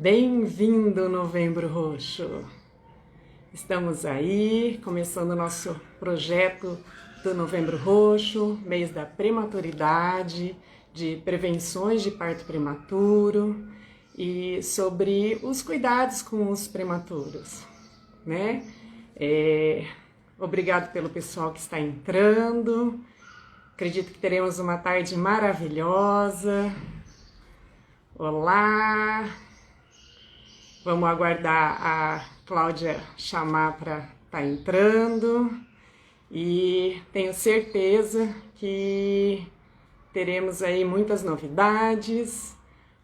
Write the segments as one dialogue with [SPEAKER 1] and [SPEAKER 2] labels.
[SPEAKER 1] Bem-vindo, Novembro Roxo! Estamos aí, começando o nosso projeto do Novembro Roxo, mês da prematuridade, de prevenções de parto prematuro e sobre os cuidados com os prematuros, né? Obrigado pelo pessoal que está entrando. Acredito que teremos uma tarde maravilhosa. Olá! Vamos aguardar a Cláudia chamar para estar entrando e tenho certeza que teremos aí muitas novidades,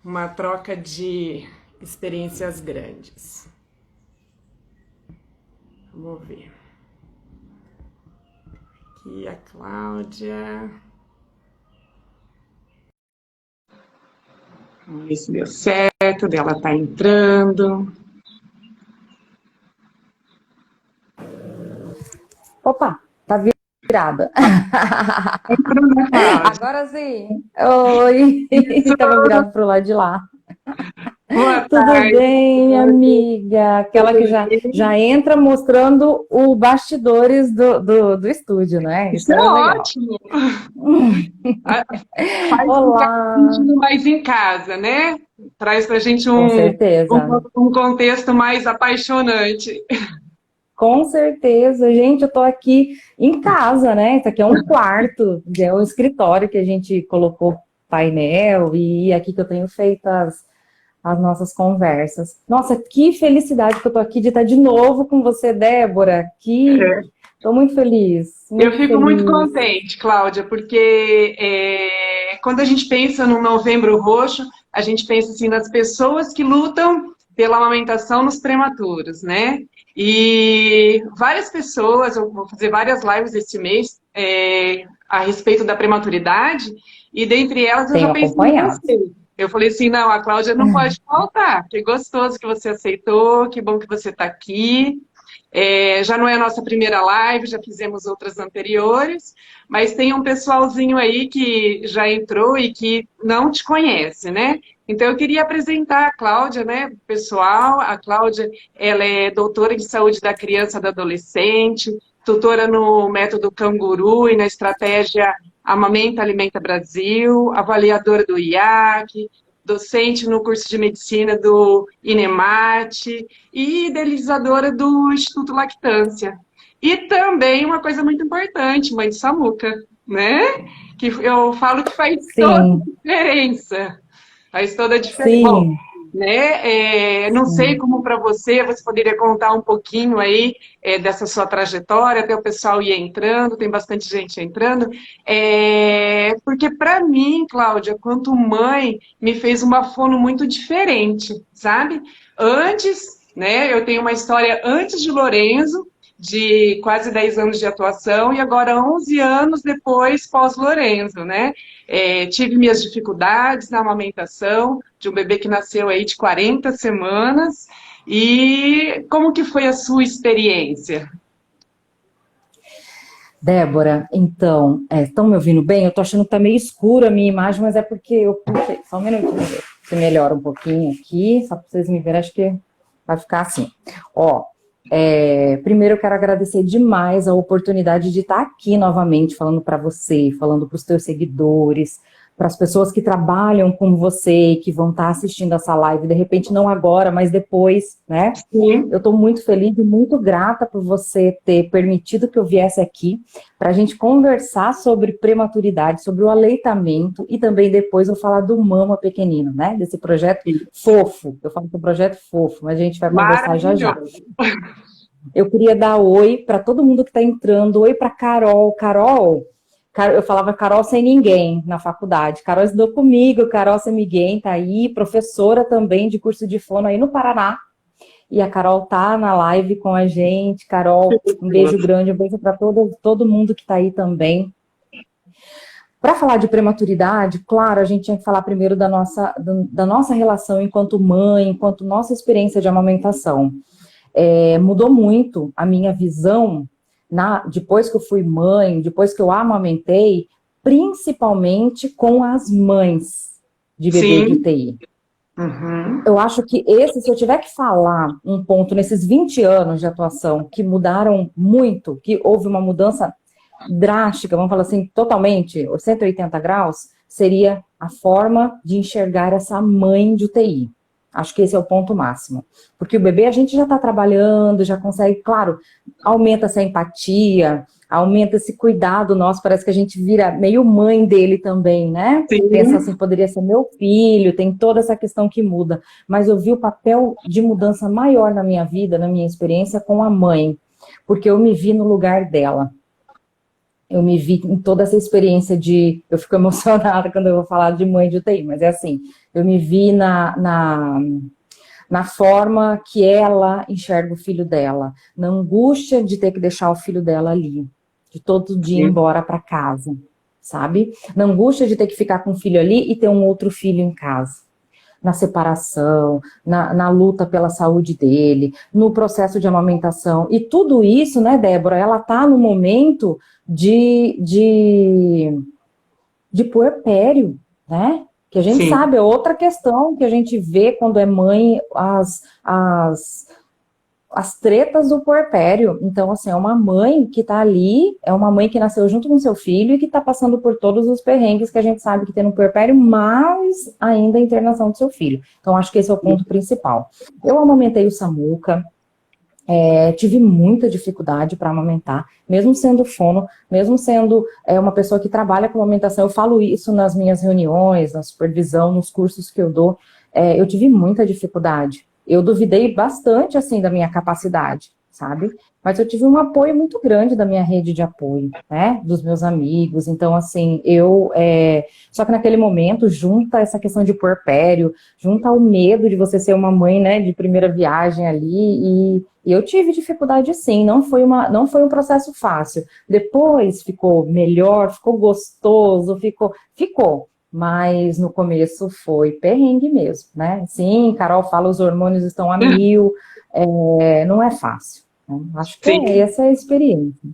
[SPEAKER 1] uma troca de experiências grandes. Vamos ver. Aqui a Cláudia. Vamos ver se deu certo, ela está entrando.
[SPEAKER 2] Opa, tá virada. Agora sim. Oi. Tava virado pro lado de lá.
[SPEAKER 1] Boa
[SPEAKER 2] Tudo
[SPEAKER 1] tarde.
[SPEAKER 2] bem, amiga? Aquela que já entra mostrando o bastidores do estúdio, né?
[SPEAKER 1] Isso é
[SPEAKER 2] legal.
[SPEAKER 1] ótimo. Faz
[SPEAKER 2] Olá.
[SPEAKER 1] ficar sentindo mais em casa, né? Traz pra gente
[SPEAKER 2] Com certeza.
[SPEAKER 1] um contexto mais apaixonante.
[SPEAKER 2] Com certeza. Gente, eu tô aqui em casa, né? Isso aqui é um quarto, é um escritório que a gente colocou painel e aqui que eu tenho feito as nossas conversas. Nossa, que felicidade que eu tô aqui de estar de novo com você, Débora. Tô muito feliz.
[SPEAKER 1] Eu
[SPEAKER 2] Muito
[SPEAKER 1] fico muito
[SPEAKER 2] feliz.
[SPEAKER 1] contente, Cláudia, porque quando a gente pensa no Novembro Roxo, a gente pensa assim nas pessoas que lutam pela amamentação nos prematuros, né? E várias pessoas, eu vou fazer várias lives esse mês a respeito da prematuridade, e dentre elas eu já
[SPEAKER 2] Tenho
[SPEAKER 1] pensei em
[SPEAKER 2] acompanhado.
[SPEAKER 1] você. Eu falei assim, não, a Cláudia não pode faltar. Que gostoso que você aceitou, que bom que você está aqui. Já não é a nossa primeira live, já fizemos outras anteriores, mas tem um pessoalzinho aí que já entrou e que não te conhece, né? Então eu queria apresentar a Cláudia, né, pessoal. A Cláudia, ela é doutora em saúde da criança e do adolescente, tutora no método Canguru e na estratégia Amamenta Alimenta Brasil, avaliadora do IAC, docente no curso de medicina do INEMAT e idealizadora do Instituto Lactância. E também uma coisa muito importante, mãe de Samuca, né? Que eu falo que faz toda a
[SPEAKER 2] Sim,
[SPEAKER 1] diferença. Faz toda a diferença. Bom,
[SPEAKER 2] sim.
[SPEAKER 1] né? Não sei como para você, você poderia contar um pouquinho aí dessa sua trajetória, até o pessoal ir entrando, tem bastante gente entrando. Porque para mim, Cláudia, quanto mãe, me fez uma fono muito diferente, sabe? Antes, né, eu tenho uma história antes de Lorenzo, de quase 10 anos de atuação, e agora 11 anos depois, pós-Lorenzo, né? Tive minhas dificuldades na amamentação de um bebê que nasceu aí de 40 semanas. E como que foi a sua experiência?
[SPEAKER 2] Débora, então, estão me ouvindo bem? Eu tô achando que tá meio escuro a minha imagem, mas é porque eu puxei. Só um minutinho, você melhora um pouquinho aqui, só para vocês me verem, acho que vai ficar assim. Ó, primeiro eu quero agradecer demais a oportunidade de estar aqui novamente, falando para você, falando para os teus seguidores, para as pessoas que trabalham com você, que vão estar assistindo essa live, de repente não agora, mas depois, né?
[SPEAKER 1] Sim.
[SPEAKER 2] Eu estou muito feliz e muito grata por você ter permitido que eu viesse aqui para a gente conversar sobre prematuridade, sobre o aleitamento e também depois eu falar do Mama Pequenino, né? Desse projeto fofo. Eu falo que é um projeto fofo, mas a gente vai conversar já já.
[SPEAKER 1] Maravilhoso.
[SPEAKER 2] Eu queria dar oi para todo mundo que está entrando, oi para Carol. Carol, eu falava Carol sem ninguém na faculdade. Carol estudou comigo, Carol sem ninguém, tá aí, professora também de curso de fono aí no Paraná. E a Carol tá na live com a gente. Carol, um beijo grande, um beijo para todo mundo que tá aí também. Para falar de prematuridade, claro, a gente tinha que falar primeiro da nossa relação enquanto mãe, enquanto nossa experiência de amamentação. Mudou muito a minha visão depois que eu fui mãe, depois que eu amamentei, principalmente com as mães de bebê de
[SPEAKER 1] Sim.
[SPEAKER 2] UTI.
[SPEAKER 1] Uhum.
[SPEAKER 2] Eu acho que esse, se eu tiver que falar um ponto nesses 20 anos de atuação que mudaram muito, que houve uma mudança drástica, vamos falar assim, totalmente, 180 graus, seria a forma de enxergar essa mãe de UTI. Acho que esse é o ponto máximo. Porque o bebê a gente já está trabalhando, já consegue, claro, aumenta essa empatia, aumenta esse cuidado nosso, parece que a gente vira meio mãe dele também, né? Pensa
[SPEAKER 1] Sim.
[SPEAKER 2] assim, poderia ser meu filho, tem toda essa questão que muda. Mas eu vi o papel de mudança maior na minha vida, na minha experiência com a mãe, porque eu me vi no lugar dela. Eu me vi em toda essa experiência de... Eu fico emocionada quando eu vou falar de mãe de UTI, mas é assim, eu me vi na forma que ela enxerga o filho dela, na angústia de ter que deixar o filho dela ali, de todo dia ir embora para casa, sabe? Na angústia de ter que ficar com o filho ali e ter um outro filho em casa. Na separação, na luta pela saúde dele, no processo de amamentação. E tudo isso, né, Débora, ela tá no momento de puerpério, né? Que a gente
[SPEAKER 1] Sim.
[SPEAKER 2] sabe, é outra questão que a gente vê quando é mãe, as tretas do puerpério. Então, assim, é uma mãe que tá ali, é uma mãe que nasceu junto com seu filho e que tá passando por todos os perrengues que a gente sabe que tem no puerpério, mais ainda a internação do seu filho. Então, acho que esse é o ponto principal. Eu amamentei o Samuca, tive muita dificuldade para amamentar, mesmo sendo fono, mesmo sendo uma pessoa que trabalha com amamentação, eu falo isso nas minhas reuniões, na supervisão, nos cursos que eu dou, eu tive muita dificuldade. Eu duvidei bastante, assim, da minha capacidade, sabe? Mas eu tive um apoio muito grande da minha rede de apoio, né? Dos meus amigos. Então, assim, só que naquele momento, junta essa questão de puerpério, junta o medo de você ser uma mãe, né, de primeira viagem ali, e eu tive dificuldade sim, não foi um processo fácil. Depois ficou melhor, ficou gostoso, ficou. Mas no começo foi perrengue mesmo, né? Sim, Carol fala, os hormônios estão a mil, não é fácil. Né? Acho que
[SPEAKER 1] Sim.
[SPEAKER 2] essa é a experiência.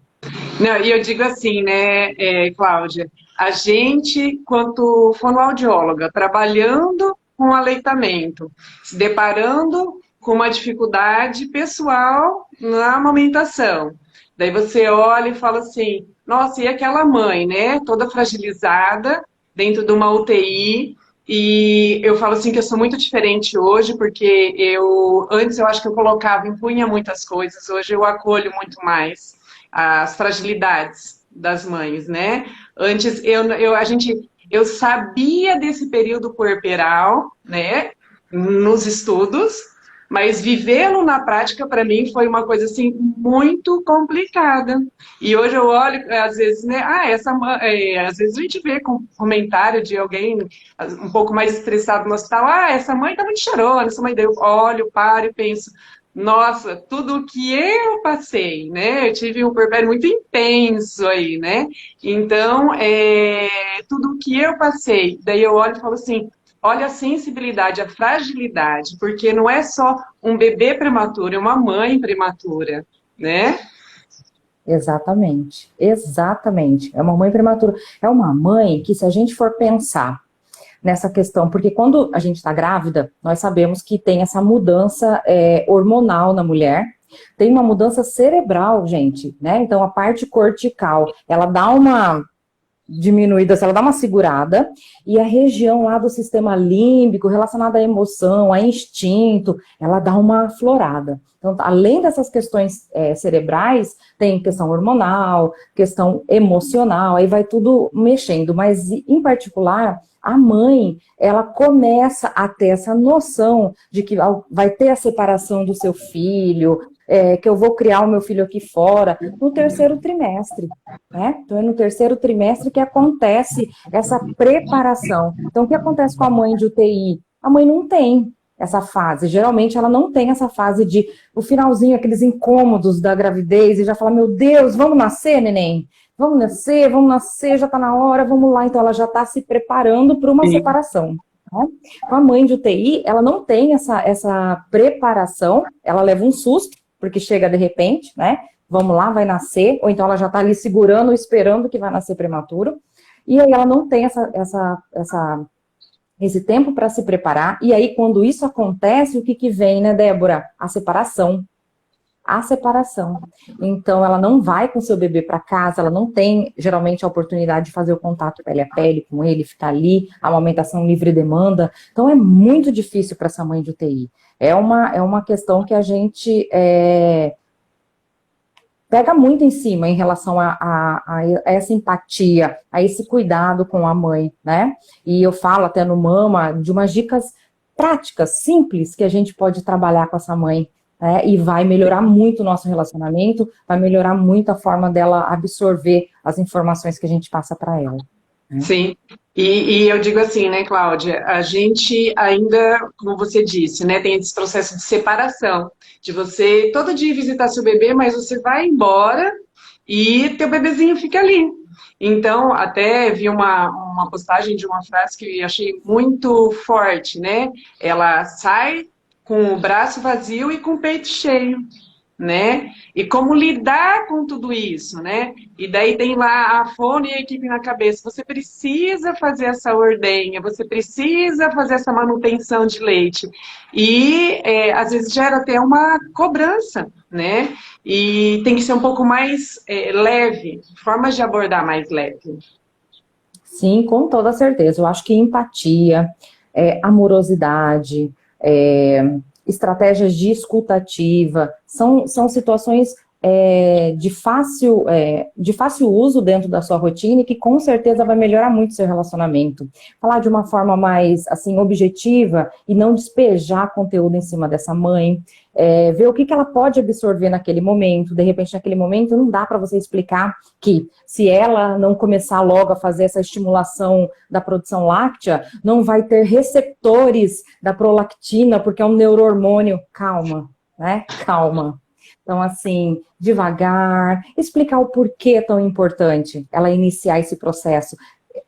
[SPEAKER 1] Não, e eu digo assim, né, Cláudia, a gente, quanto fonoaudióloga, trabalhando com aleitamento, se deparando com uma dificuldade pessoal na amamentação. Daí você olha e fala assim, nossa, e aquela mãe, né, toda fragilizada, dentro de uma UTI, e eu falo assim que eu sou muito diferente hoje, porque antes eu acho que eu colocava, impunha muitas coisas, hoje eu acolho muito mais as fragilidades das mães, né? Antes eu sabia desse período puerperal, né? Nos estudos, mas vivê-lo na prática para mim foi uma coisa assim muito complicada. E hoje eu olho às vezes, né? Às vezes a gente vê com comentário de alguém um pouco mais estressado no hospital. Ah, essa mãe tá muito chorona, essa mãe. Daí eu olho, paro e penso. Nossa, tudo o que eu passei, né? Eu tive um puerpério muito intenso aí, né? Então, tudo o que eu passei, daí eu olho e falo assim, olha a sensibilidade, a fragilidade, porque não é só um bebê prematuro, é uma mãe prematura, né?
[SPEAKER 2] Exatamente, exatamente. É uma mãe prematura. É uma mãe que, se a gente for pensar nessa questão, porque quando a gente está grávida, nós sabemos que tem essa mudança hormonal na mulher, tem uma mudança cerebral, gente, né? Então a parte cortical, ela dá uma diminuída, ela dá uma segurada, e a região lá do sistema límbico, relacionada à emoção, a instinto, ela dá uma aflorada. Então, além dessas questões cerebrais, tem questão hormonal, questão emocional, aí vai tudo mexendo, mas em particular, a mãe, ela começa a ter essa noção de que vai ter a separação do seu filho, que eu vou criar o meu filho aqui fora, no terceiro trimestre. Né? Então, é no terceiro trimestre que acontece essa preparação. Então, o que acontece com a mãe de UTI? A mãe não tem essa fase. Geralmente, ela não tem essa fase de o finalzinho, aqueles incômodos da gravidez, e já fala, meu Deus, vamos nascer, neném? Vamos nascer, já está na hora, vamos lá. Então, ela já está se preparando para uma
[SPEAKER 1] Sim.
[SPEAKER 2] separação. Né? Com a mãe de UTI, ela não tem essa preparação, ela leva um susto, porque chega de repente, né? Vamos lá, vai nascer, ou então ela já está ali segurando, esperando que vai nascer prematuro, e aí ela não tem esse tempo para se preparar, e aí quando isso acontece, o que que vem, né, Débora? A separação. A separação. Então, ela não vai com seu bebê para casa, ela não tem, geralmente, a oportunidade de fazer o contato pele a pele com ele, ficar ali, a amamentação livre demanda. Então, é muito difícil para essa mãe de UTI. É uma questão que a gente pega muito em cima em relação a essa empatia, a esse cuidado com a mãe, né? E eu falo até no Mama de umas dicas práticas, simples, que a gente pode trabalhar com essa mãe, e vai melhorar muito o nosso relacionamento, vai melhorar muito a forma dela absorver as informações que a gente passa para ela. Né?
[SPEAKER 1] Sim, e eu digo assim, né, Cláudia, a gente ainda, como você disse, né, tem esse processo de separação, de você todo dia visitar seu bebê, mas você vai embora e teu bebezinho fica ali. Então, até vi uma postagem de uma frase que eu achei muito forte, né? Ela sai com o braço vazio e com o peito cheio, né? E como lidar com tudo isso, né? E daí tem lá a Fone e a equipe na cabeça. Você precisa fazer essa ordenha, você precisa fazer essa manutenção de leite. E às vezes gera até uma cobrança, né? E tem que ser um pouco mais leve, formas de abordar mais leve.
[SPEAKER 2] Sim, com toda certeza. Eu acho que empatia, amorosidade, estratégias de escuta ativa, são situações de fácil uso dentro da sua rotina e que com certeza vai melhorar muito o seu relacionamento. Falar de uma forma mais assim objetiva e não despejar conteúdo em cima dessa mãe, ver o que ela pode absorver naquele momento. De repente, naquele momento, não dá para você explicar que se ela não começar logo a fazer essa estimulação da produção láctea, não vai ter receptores da prolactina, porque é um neurohormônio. Calma, né? Calma. Então, assim, devagar, explicar o porquê é tão importante ela iniciar esse processo,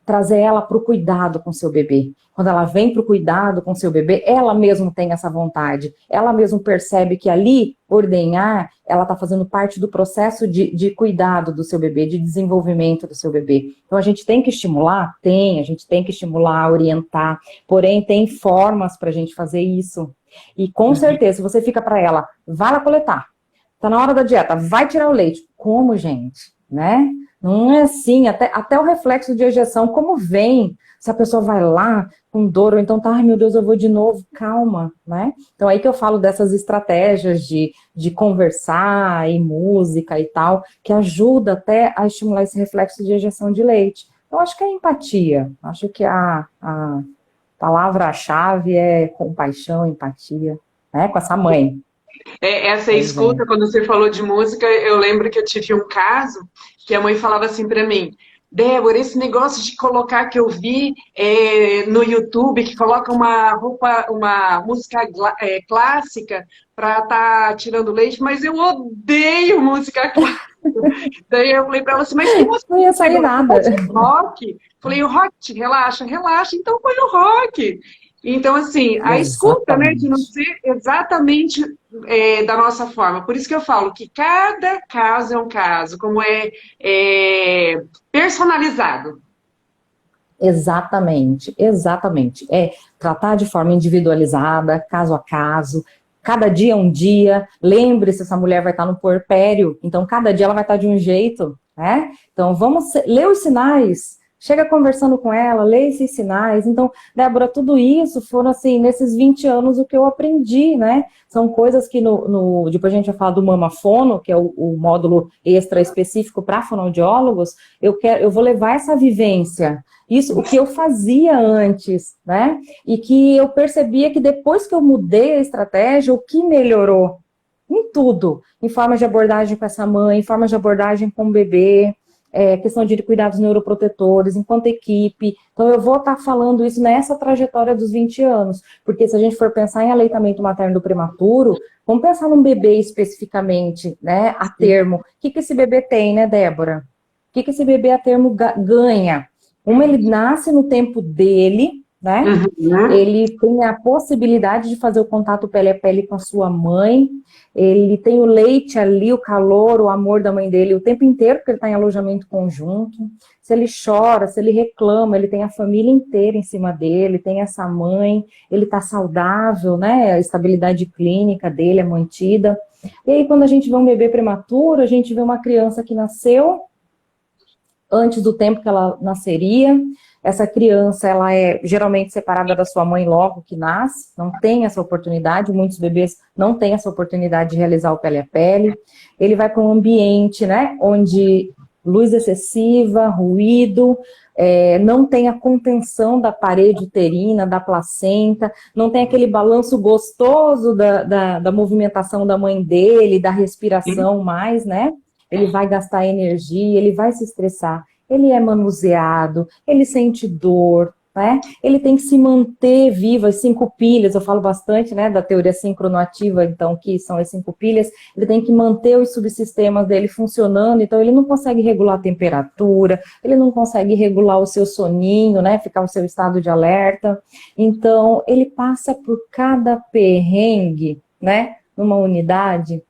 [SPEAKER 2] trazer ela para o cuidado com seu bebê. Quando ela vem para o cuidado com seu bebê, ela mesma tem essa vontade, ela mesma percebe que ali, ordenhar, ela está fazendo parte do processo de cuidado do seu bebê, de desenvolvimento do seu bebê. Então, a gente tem que estimular? Tem, a gente tem que estimular, orientar, porém, tem formas para a gente fazer isso. E, com certeza, se você fica para ela, vai lá coletar, tá na hora da dieta, vai tirar o leite. Como, gente? Né? Não é assim, até o reflexo de ejeção, como vem? Se a pessoa vai lá com dor, ou então tá, ai meu Deus, eu vou de novo, calma, né? Então aí que eu falo dessas estratégias de conversar e música e tal, que ajuda até a estimular esse reflexo de ejeção de leite. Eu acho que é empatia, acho que a palavra-chave é compaixão, empatia, né? Com essa mãe.
[SPEAKER 1] Essa escuta, quando você falou de música, eu lembro que eu tive um caso que a mãe falava assim para mim: Débora, esse negócio de colocar que eu vi no YouTube, que coloca uma música clássica para estar tirando leite, mas eu odeio música clássica. Daí eu falei para ela assim, mas que música?
[SPEAKER 2] Não ia sair nada.
[SPEAKER 1] Rock. Falei, o rock, relaxa, relaxa, então põe o rock. Então, assim, a escuta, né, de não ser exatamente da nossa forma. Por isso que eu falo que cada caso é um caso, como é personalizado.
[SPEAKER 2] Exatamente, exatamente. É tratar de forma individualizada, caso a caso. Cada dia é um dia. Lembre-se, essa mulher vai estar no puerpério, então cada dia ela vai estar de um jeito, né? Então vamos ler os sinais. Chega conversando com ela, lê esses sinais. Então, Débora, tudo isso foram, assim, nesses 20 anos o que eu aprendi, né? São coisas que depois a gente vai falar do Mamafono, que é o módulo extra específico para fonoaudiólogos. Eu vou levar essa vivência, isso, o que eu fazia antes, né? E que eu percebia que depois que eu mudei a estratégia, o que melhorou? Em tudo. Em formas de abordagem com essa mãe, em formas de abordagem com o bebê, questão de cuidados neuroprotetores, enquanto equipe. Então, eu vou estar falando isso nessa trajetória dos 20 anos, porque se a gente for pensar em aleitamento materno do prematuro, vamos pensar num bebê especificamente, né, a termo. O que esse bebê tem, né, Débora? O que esse bebê a termo ganha? Ele nasce no tempo dele, né?
[SPEAKER 1] Uhum.
[SPEAKER 2] Ele tem a possibilidade de fazer o contato pele a pele com a sua mãe, ele tem o leite ali, o calor, o amor da mãe dele o tempo inteiro, porque ele está em alojamento conjunto. Se ele chora, se ele reclama, ele tem a família inteira em cima dele, tem essa mãe, ele está saudável, né? A estabilidade clínica dele é mantida. E aí, quando a gente vê um bebê prematuro, a gente vê uma criança que nasceu antes do tempo que ela nasceria. Essa criança, ela é geralmente separada da sua mãe logo que nasce, não tem essa oportunidade, muitos bebês não têm essa oportunidade de realizar o pele a pele. Ele vai para um ambiente, né, onde luz excessiva, ruído, não tem a contenção da parede uterina, da placenta, não tem aquele balanço gostoso da movimentação da mãe dele, da respiração mais, né? Ele vai gastar energia, ele vai se estressar, ele é manuseado, ele sente dor, né? Ele tem que se manter vivo, as 5 pilhas, eu falo bastante, né, da teoria sincronoativa, então, que são as 5 pilhas, ele tem que manter os subsistemas dele funcionando, então ele não consegue regular a temperatura, ele não consegue regular o seu soninho, né, ficar o seu estado de alerta, então ele passa por cada perrengue, né, numa unidade,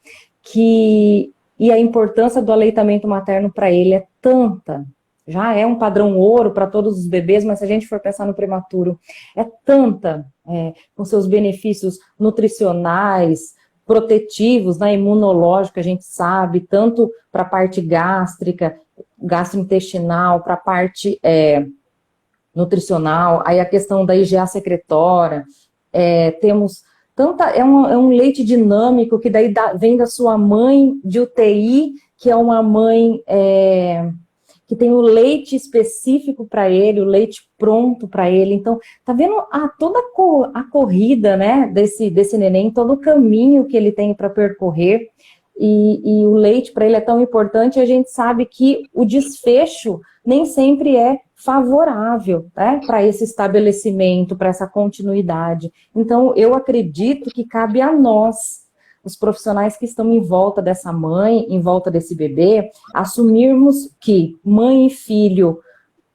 [SPEAKER 2] e a importância do aleitamento materno para ele é tanta, já é um padrão ouro para todos os bebês, mas se a gente for pensar no prematuro, é tanta, com seus benefícios nutricionais, protetivos, né, imunológico, a gente sabe, tanto para a parte gástrica, gastrointestinal, para a parte nutricional, aí a questão da IgA secretora, temos é um leite dinâmico que daí vem da sua mãe de UTI, que é uma mãe que tem o leite específico para ele, o leite pronto para ele. Então, tá vendo toda a corrida, né, desse neném, todo o caminho que ele tem para percorrer, e o leite para ele é tão importante, e a gente sabe que o desfecho nem sempre é favorável, né, para esse estabelecimento, para essa continuidade. Então, eu acredito que cabe a nós, os profissionais que estão em volta dessa mãe, em volta desse bebê, assumirmos que mãe e filho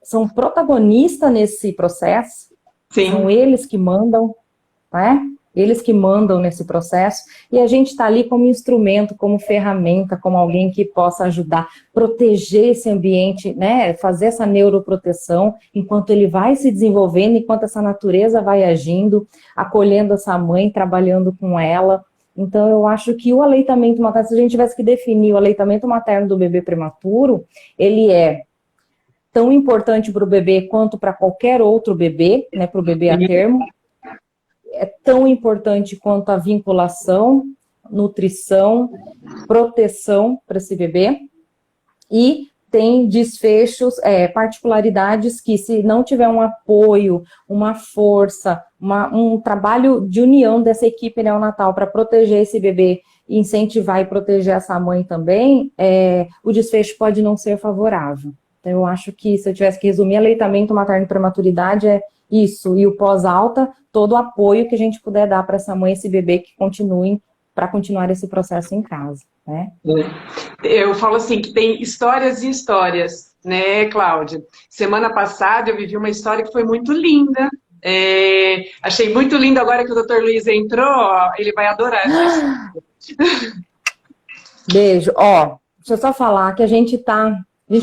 [SPEAKER 2] são protagonistas nesse processo,
[SPEAKER 1] Sim.
[SPEAKER 2] São eles que mandam, né? Eles que mandam nesse processo, e a gente está ali como instrumento, como ferramenta, como alguém que possa ajudar, proteger esse ambiente, né? Fazer essa neuroproteção, enquanto ele vai se desenvolvendo, enquanto essa natureza vai agindo, acolhendo essa mãe, trabalhando com ela. Então, eu acho que o aleitamento materno, se a gente tivesse que definir o aleitamento materno do bebê prematuro, ele é tão importante para o bebê quanto para qualquer outro bebê, né? Para o bebê a termo. É tão importante quanto a vinculação, nutrição, proteção para esse bebê, e tem desfechos, particularidades que, se não tiver um apoio, uma força, um trabalho de união dessa equipe neonatal para proteger esse bebê, incentivar e proteger essa mãe também, o desfecho pode não ser favorável. Então, eu acho que, se eu tivesse que resumir, aleitamento materno e prematuridade é isso, e o pós-alta, todo o apoio que a gente puder dar para essa mãe e esse bebê que continuem, para continuar esse processo em casa, né?
[SPEAKER 1] Eu falo assim, que tem histórias e histórias, né, Cláudia? Semana passada eu vivi uma história que foi muito linda. Achei muito lindo agora que o Dr. Luiz entrou, ó, ele vai adorar essa história.
[SPEAKER 2] Beijo. Ó, deixa eu só falar que a gente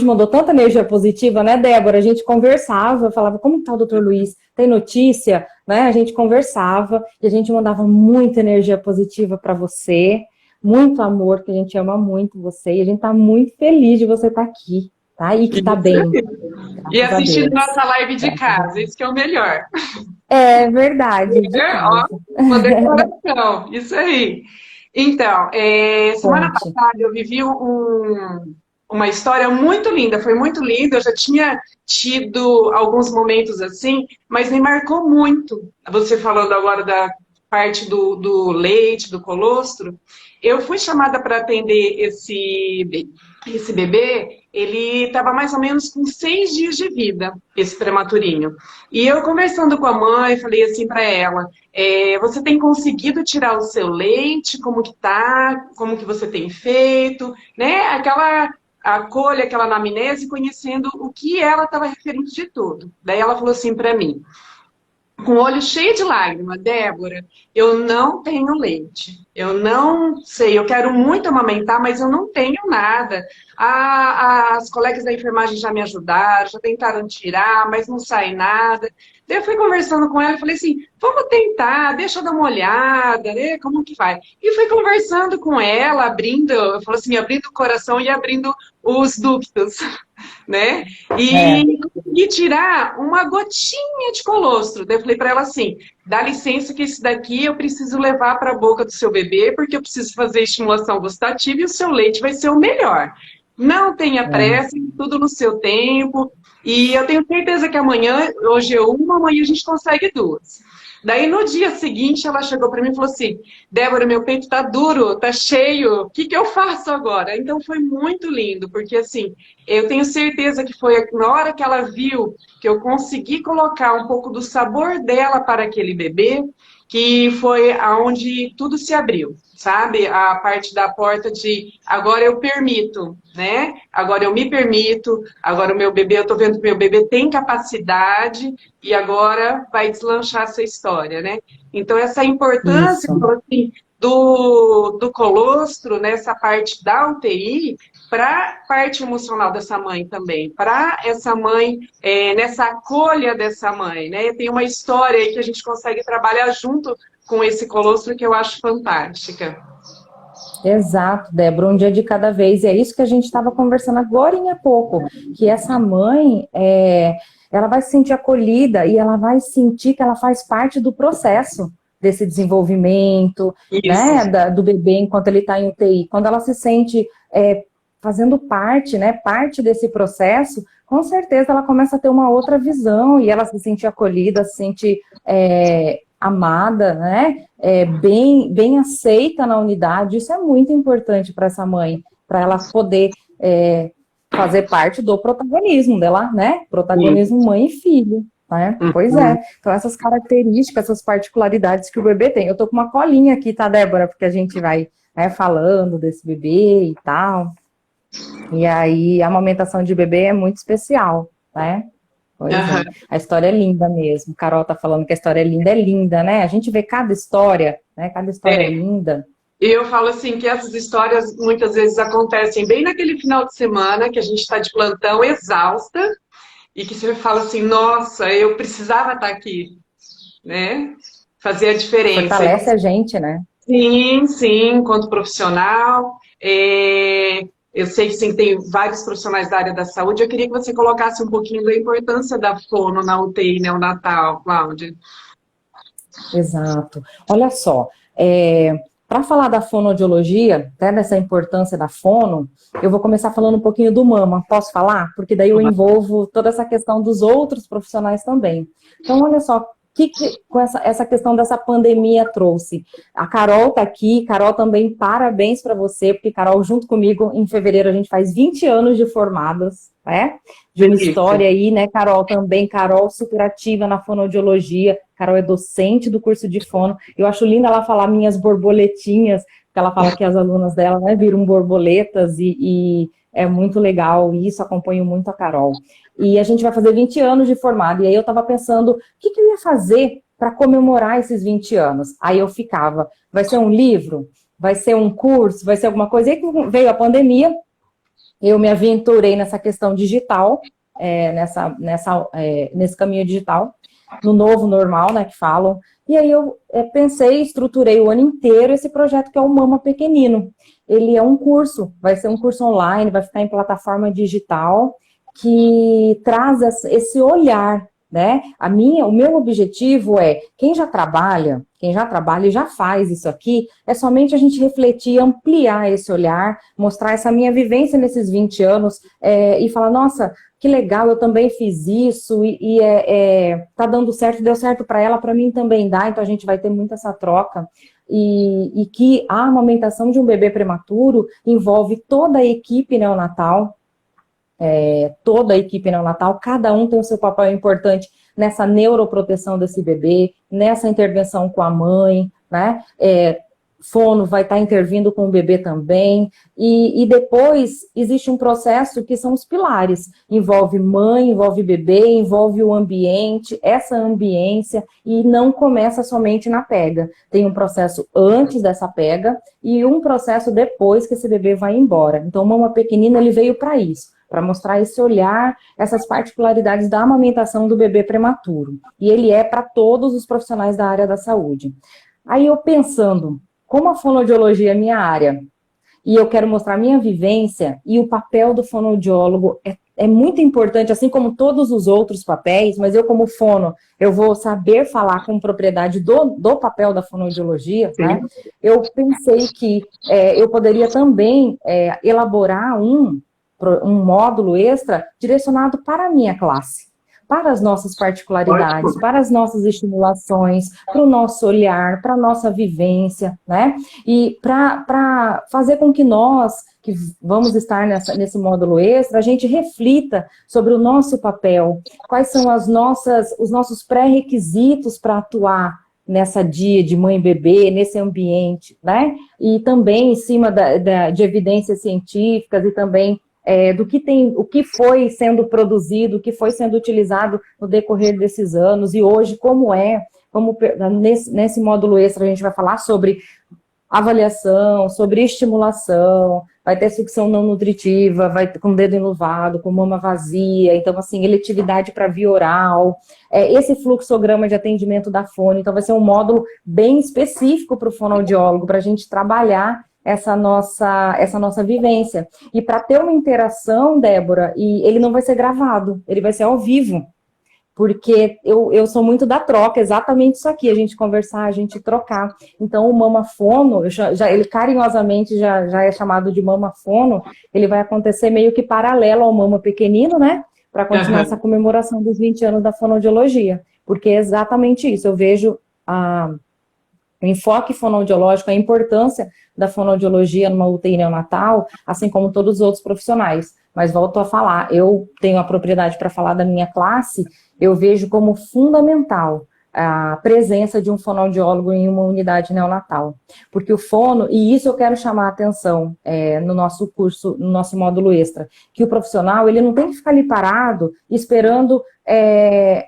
[SPEAKER 2] mandou tanta energia positiva, né, Débora? A gente conversava, eu falava, como tá o Dr. Luiz? Tem notícia? Né? A gente conversava e a gente mandava muita energia positiva para você, muito amor, que a gente ama muito você, e a gente tá muito feliz de você estar aqui, tá? E que tá bem.
[SPEAKER 1] E assistindo nossa live de casa, isso que é o melhor.
[SPEAKER 2] É verdade, de casa.
[SPEAKER 1] Uma decoração, isso aí. Então, semana passada eu vivi uma história muito linda, foi muito linda, eu já tinha tido alguns momentos assim, mas me marcou muito. Você falando agora da parte do leite, do colostro, eu fui chamada para atender esse bebê, ele estava mais ou menos com 6 dias de vida, esse prematurinho. E eu conversando com a mãe, falei assim para ela, você tem conseguido tirar o seu leite? Como que tá? Como que você tem feito? Né? Acolha aquela anamnese, conhecendo o que ela estava referindo de tudo. Daí ela falou assim para mim, com o olho cheio de lágrimas, Débora, eu não tenho leite. Eu não sei, eu quero muito amamentar, mas eu não tenho nada. As colegas da enfermagem já me ajudaram, já tentaram tirar, mas não sai nada. Daí eu fui conversando com ela e falei assim, vamos tentar, deixa eu dar uma olhada, né? Como que vai? E fui conversando com ela, abrindo, eu falo assim, abrindo o coração e abrindo os ductos, né?
[SPEAKER 2] É,
[SPEAKER 1] E consegui tirar uma gotinha de colostro. Daí eu falei para ela assim, dá licença que esse daqui eu preciso levar para a boca do seu bebê, porque eu preciso fazer estimulação gustativa e o seu leite vai ser o melhor. Não tenha
[SPEAKER 2] é.
[SPEAKER 1] pressa, tudo no seu tempo. E eu tenho certeza que amanhã, hoje é uma, amanhã a gente consegue duas. Daí no dia seguinte ela chegou para mim e falou assim, Débora, meu peito tá duro, tá cheio, o que que eu faço agora? Então foi muito lindo, porque assim, eu tenho certeza que foi na hora que ela viu que eu consegui colocar um pouco do sabor dela para aquele bebê, que foi aonde tudo se abriu, sabe? A parte da porta de agora eu permito, né? Agora eu me permito, agora o meu bebê, eu tô vendo que o meu bebê tem capacidade e agora vai deslanchar essa história, né? Então, essa importância,
[SPEAKER 2] Isso.
[SPEAKER 1] assim, do colostro, nessa parte da UTI, para a parte emocional dessa mãe também, para essa mãe, nessa acolha dessa mãe, né? Tem uma história aí que a gente consegue trabalhar junto com esse colostro que eu acho fantástica.
[SPEAKER 2] Exato, Débora, um dia de cada vez. E é isso que a gente estava conversando agora há pouco, que essa mãe, ela vai se sentir acolhida e ela vai sentir que ela faz parte do processo desse desenvolvimento,
[SPEAKER 1] Isso.
[SPEAKER 2] né, do bebê enquanto ele está em UTI. Quando ela se sente fazendo parte, né, parte desse processo, com certeza ela começa a ter uma outra visão e ela se sente acolhida, se sente amada, né? Bem aceita na unidade. Isso é muito importante para essa mãe, para ela poder fazer parte do protagonismo dela, né? Protagonismo mãe e filho, né? Pois é. Então, essas características, essas particularidades que o bebê tem. Eu tô com uma colinha aqui, tá, Débora? Porque a gente vai falando desse bebê e tal. E aí, a amamentação de bebê é muito especial, né? Pois é. A história é linda mesmo. Carol tá falando que a história é linda, né? A gente vê cada história, né? Cada história é linda.
[SPEAKER 1] E eu falo assim que essas histórias muitas vezes acontecem bem naquele final de semana que a gente está de plantão exausta e que você fala assim, nossa, eu precisava estar aqui, né? Fazer a diferença.
[SPEAKER 2] Fortalece a gente, né?
[SPEAKER 1] Sim, sim, enquanto profissional. Eu sei que sim, tem vários profissionais da área da saúde. Eu queria que você colocasse um pouquinho da importância da fono na UTI neonatal, Cláudia.
[SPEAKER 2] Exato. Olha só, para falar da fonoaudiologia, né, dessa importância da fono, eu vou começar falando um pouquinho do mama. Posso falar? Porque daí eu envolvo toda essa questão dos outros profissionais também. Então, olha só, que com essa questão dessa pandemia trouxe? A Carol tá aqui, Carol também, parabéns para você, porque Carol, junto comigo, em fevereiro, a gente faz 20 anos de formados, né? De uma história aí, né, Carol também, Carol super ativa na fonoaudiologia, Carol é docente do curso de fono, eu acho linda ela falar minhas borboletinhas, porque ela fala que as alunas dela, né, viram borboletas e é muito legal isso, acompanho muito a Carol. E a gente vai fazer 20 anos de formado, e aí eu estava pensando, o que eu ia fazer para comemorar esses 20 anos? Aí eu ficava, vai ser um livro? Vai ser um curso? Vai ser alguma coisa? E aí veio a pandemia, eu me aventurei nessa questão digital, nesse caminho digital, no novo normal, né, que falam. E aí eu pensei, estruturei o ano inteiro esse projeto que é o Mama Pequenino. Ele é um curso, vai ser um curso online, vai ficar em plataforma digital, que traz esse olhar, né? O meu objetivo é, quem já trabalha e já faz isso aqui, é somente a gente refletir, ampliar esse olhar, mostrar essa minha vivência nesses 20 anos e falar, nossa, que legal, eu também fiz isso e tá dando certo, deu certo para ela, para mim também dá, então a gente vai ter muito essa troca. E que a amamentação de um bebê prematuro envolve toda a equipe neonatal, cada um tem o seu papel importante nessa neuroproteção desse bebê, nessa intervenção com a mãe, né? fono vai estar intervindo com o bebê também, e depois existe um processo que são os pilares, envolve mãe, envolve bebê, envolve o ambiente, essa ambiência, e não começa somente na pega, tem um processo antes dessa pega, e um processo depois que esse bebê vai embora. Então, o Mama Pequenina, ele veio para isso, para mostrar esse olhar, essas particularidades da amamentação do bebê prematuro, e ele é para todos os profissionais da área da saúde. Aí eu pensando, como a fonoaudiologia é minha área, e eu quero mostrar a minha vivência, e o papel do fonoaudiólogo é muito importante, assim como todos os outros papéis, mas eu como fono, eu vou saber falar com propriedade do papel da fonoaudiologia, né? Eu pensei que eu poderia também elaborar um módulo extra direcionado para a minha classe, para as nossas particularidades, para as nossas estimulações, para o nosso olhar, para a nossa vivência, né? E para fazer com que nós, que vamos estar nesse módulo extra, a gente reflita sobre o nosso papel, quais são os nossos pré-requisitos para atuar nessa dia de mãe e bebê, nesse ambiente, né? E também em cima de evidências científicas e também o que foi sendo produzido, o que foi sendo utilizado no decorrer desses anos, e hoje nesse módulo extra a gente vai falar sobre avaliação, sobre estimulação, vai ter sucção não nutritiva, vai ter com dedo enluvado, com mama vazia, então assim, eletividade para via oral, esse fluxograma de atendimento da fono, então vai ser um módulo bem específico para o fonoaudiólogo, para a gente trabalhar essa nossa vivência. E para ter uma interação, Débora, e ele não vai ser gravado, ele vai ser ao vivo, porque eu sou muito da troca, exatamente isso aqui, a gente conversar, a gente trocar. Então, o mamafono, ele carinhosamente já é chamado de mamafono, ele vai acontecer meio que paralelo ao Mama Pequenino, né? Para continuar essa comemoração dos 20 anos da fonoaudiologia, porque é exatamente isso, eu vejo o enfoque fonoaudiológico, a importância da fonoaudiologia numa UTI neonatal, assim como todos os outros profissionais. Mas volto a falar, eu tenho a propriedade para falar da minha classe, eu vejo como fundamental a presença de um fonoaudiólogo em uma unidade neonatal. Porque o fono, e isso eu quero chamar a atenção no nosso curso, no nosso módulo extra, que o profissional, ele não tem que ficar ali parado esperando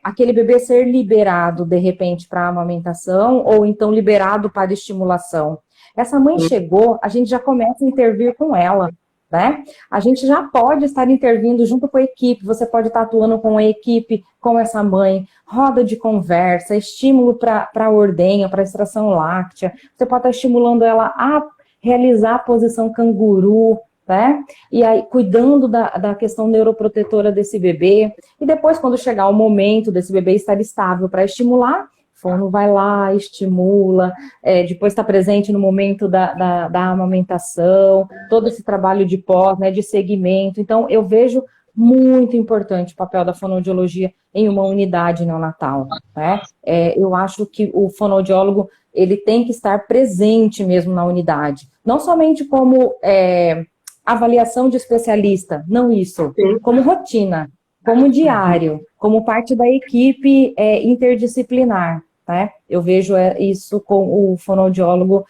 [SPEAKER 2] aquele bebê ser liberado, de repente, para a amamentação, ou então liberado para estimulação. Essa mãe chegou, a gente já começa a intervir com ela, né? A gente já pode estar intervindo junto com a equipe, você pode estar atuando com a equipe, com essa mãe, roda de conversa, estímulo para a ordenha, para a extração láctea, você pode estar estimulando ela a realizar a posição canguru, né? E aí, cuidando da questão neuroprotetora desse bebê, e depois, quando chegar o momento desse bebê estar estável para estimular, o fono vai lá, estimula, depois está presente no momento da amamentação, todo esse trabalho de pós, né, de segmento. Então, eu vejo muito importante o papel da fonoaudiologia em uma unidade neonatal, né? Eu acho que o fonoaudiólogo, ele tem que estar presente mesmo na unidade, não somente como avaliação de especialista, não isso, como rotina, como diário, como parte da equipe interdisciplinar, né? Eu vejo isso com o fonoaudiólogo